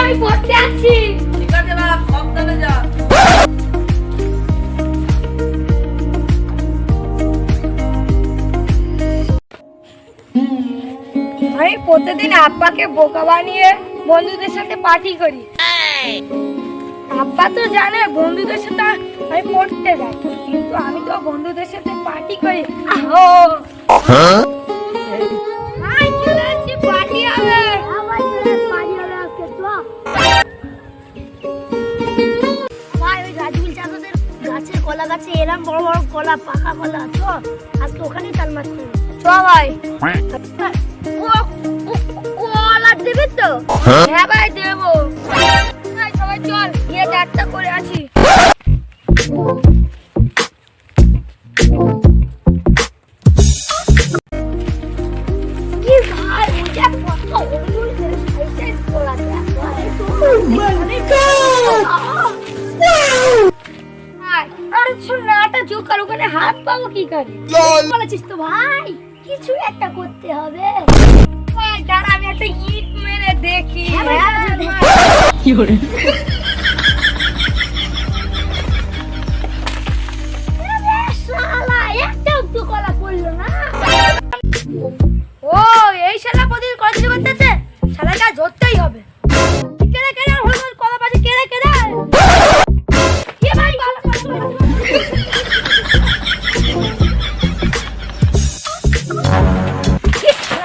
আমি পড়তে আছি। ঠিক আছে বাপ, সাবধানে যা। আমি প্রতিদিন আব্বাকে বোকা বানিয়ে বন্ধুদের সাথে পার্টি করি। আব্বা তো জানে বন্ধুদের সাথে আমি পড়তে যাই, কিন্তু আমি তো বন্ধুদের সাথে পার্টি করি। আহো ভাই চলে আসছি, পার্টি হবে। ভাই ওই রাজুল চাচাদের গাছের কলা গাছে এরম বড় বড় কলা, পাকা কলা, তো আজকে ওখানেই তাল মারতে হবে। চ ভাই। কলা দেবে তো? হ্যাঁ ভাই দেবো। ভাই সবাই চল গিয়ে একটা করে আসি। কি ভাই ওটা কত ওই সাইজ কলা দেয়া ভাই তো ভাই আর সোনাটা জোকার ওখানে হাত পাবো কি করে? বলেছিস তো ভাই, কিছু একটা করতে হবে। ভাই দাঁড়া আমি একটা ইট মেরে দেখি। হ্যাঁ ভাই, কি করে? শালা একটাও তো কলা পড়লো না। ও এই শালা প্রতিদিন কলেজ করতেছে, শালাকে আজ ধরতেই হবে। কেড়ে কেড়ে হল কলা পাশে কেড়ে কেড়ে কি ভাই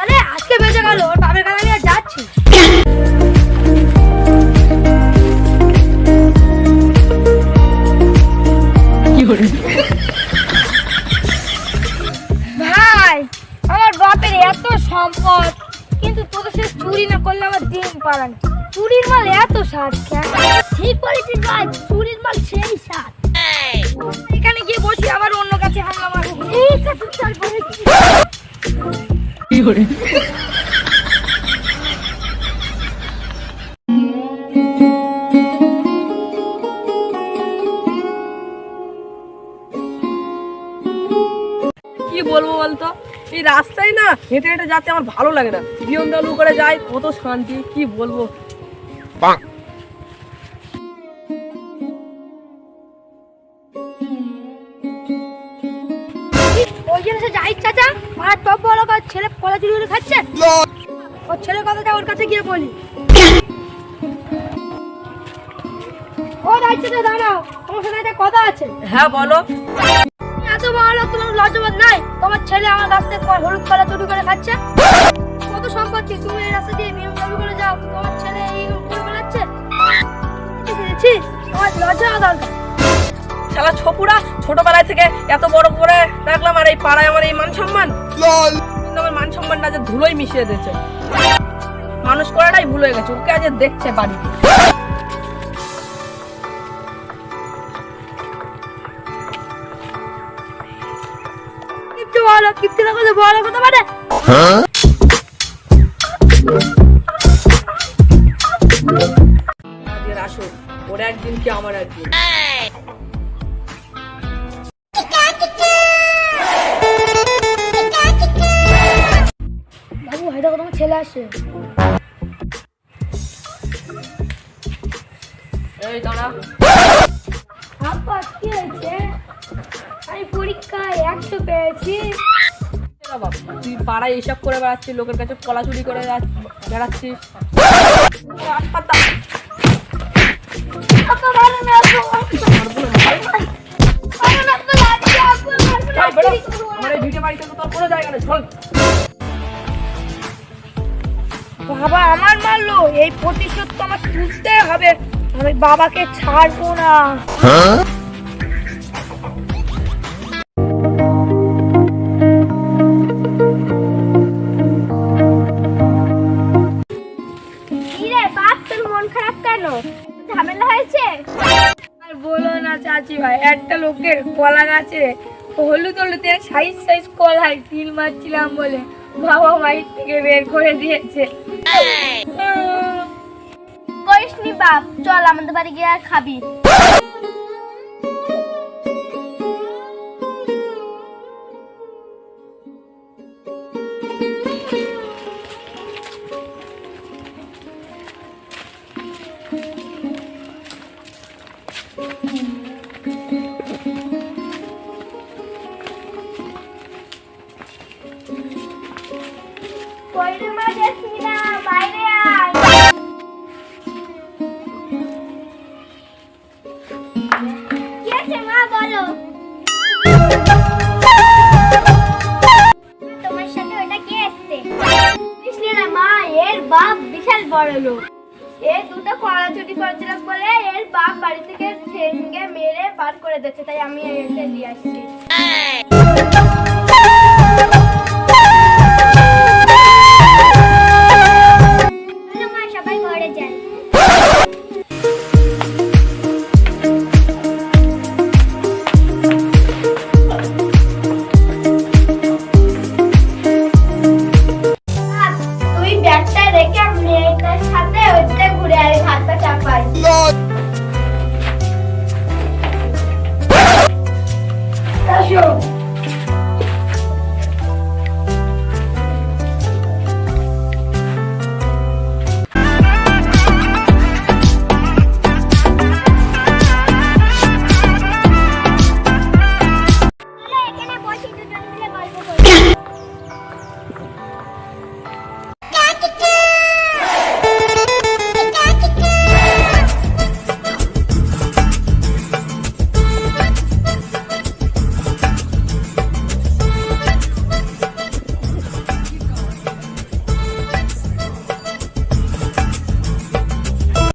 আরে আজকে বেঁচে গেল, ওর বাবার কাছে নিয়ে যাচ্ছি। কি করে? ভাই আমার বাপের এত সম্পদ, কিন্তু তোদের সে চুরি না করলে আমার দিন পারা না। চুরির মাল এত স্বাদ কেন? ঠিক বলেছিস ভাই, চুরির মাল সেই স্বাদ। এখানে গিয়ে বসি, আবার অন্য কাছে হামলা মারবো। ঠিক আছে চল বলেছিস। কি করে? কি বলবো বলতো, এই রাস্তায় না হেঁটে হেঁটে যাতে আমার ভালো লাগে না। বিয়ন্দালু করে যাই, কত শান্তি, কি বলবো। ওই জন্য সে যাই চাচা আর টপ বড় ছেলে কলা চুরি করে খাচ্ছে। ওর ছেলের কথাটা ওর কাছে গিয়ে বলি। ও যাচ্ছে তো, দাঁড়াও, তোমার সাথে একটা কথা আছে। হ্যাঁ বলো। এত বড় লোক, তোমার লজ্জাবোধ নাই? তোমার ছেলে আমার কাছ থেকে হলুদ কলা চুরি করে খাচ্ছে। কত সম্পত্তি, তুমি এই রাস্তা দিয়ে নিয়ম দাবি করে যাও, তোমার ছেলে এই করে বেড়াচ্ছে। তোমার লজ্জা হওয়া দরকার। শালা ছোপুরা, ছোটবেলায় থেকে এত বড় করে রাখলাম, আর এই পাড়ায় আমার এই মান সম্মান, কিন্তু আমার মান সম্মানটা যে ধুলোই মিশিয়ে দিয়েছে। মানুষ করাটাই ভুল হয়ে গেছে, ওকে আজ দেখছে বাড়িতে। কিপ্টে বলো, কিপ্টে না করলে বড় কথা মানে। আজকের আসো, ওর একদিন কি আমার একদিন। বাবু হয় দেখো তোমার ছেলে আসে। এই দাঁড়া। আব্বা কি হয়েছে? আমি পরীক্ষায় 100 পেয়েছি। বাবা, তুই পাড়ায় এইসব করে বেড়াচ্ছিস, লোকের কাছে কলা চুরি করে বেড়াচ্ছিস। আব্বা ভালো না, আমার এই ভিটে বাড়িতে তো তোর কোনো জায়গা নেই, চল। বাবা আমার মারলো, এই প্রতিশোধ তো আমার তুলতে হবে। আমি বাবাকে ছাড়বো না। কিরে বাপ, তোর মন খারাপ কেন? ঝামেলা হয়েছে? আর বলো না চাচি ভাই, একটা লোকের কলা গাছে হলুদ হলুদ সাইজ সাইজ কলায় তিল মারছিলাম বলে বাবা বাড়ি থেকে বের করে দিয়েছে। করিসনি বাপ, চল আমাদের বাড়ি গিয়ে আর খাবি। কইরে মা জেসমিনা বাইরে আয়। কি আছে মা বলো? তোমার সাথে ওটা কে এসেছে? কৃষ্ণেরা মা, এর বাপ বিশাল বড় লোক। এ দুটো কড়া চুরি করেছিল বলে এর বাপ বাড়ি থেকে ঠেঙ্গে মেরে বার করে দিচ্ছে, তাই আমি এসে দিয়ে আসছি। মা সবাই ঘরে যান। তুই ব্যাগটা রেখে মেয়েটার সাথে ওইটা ঘুরে আয়, হাতটা চাপাই। আসো।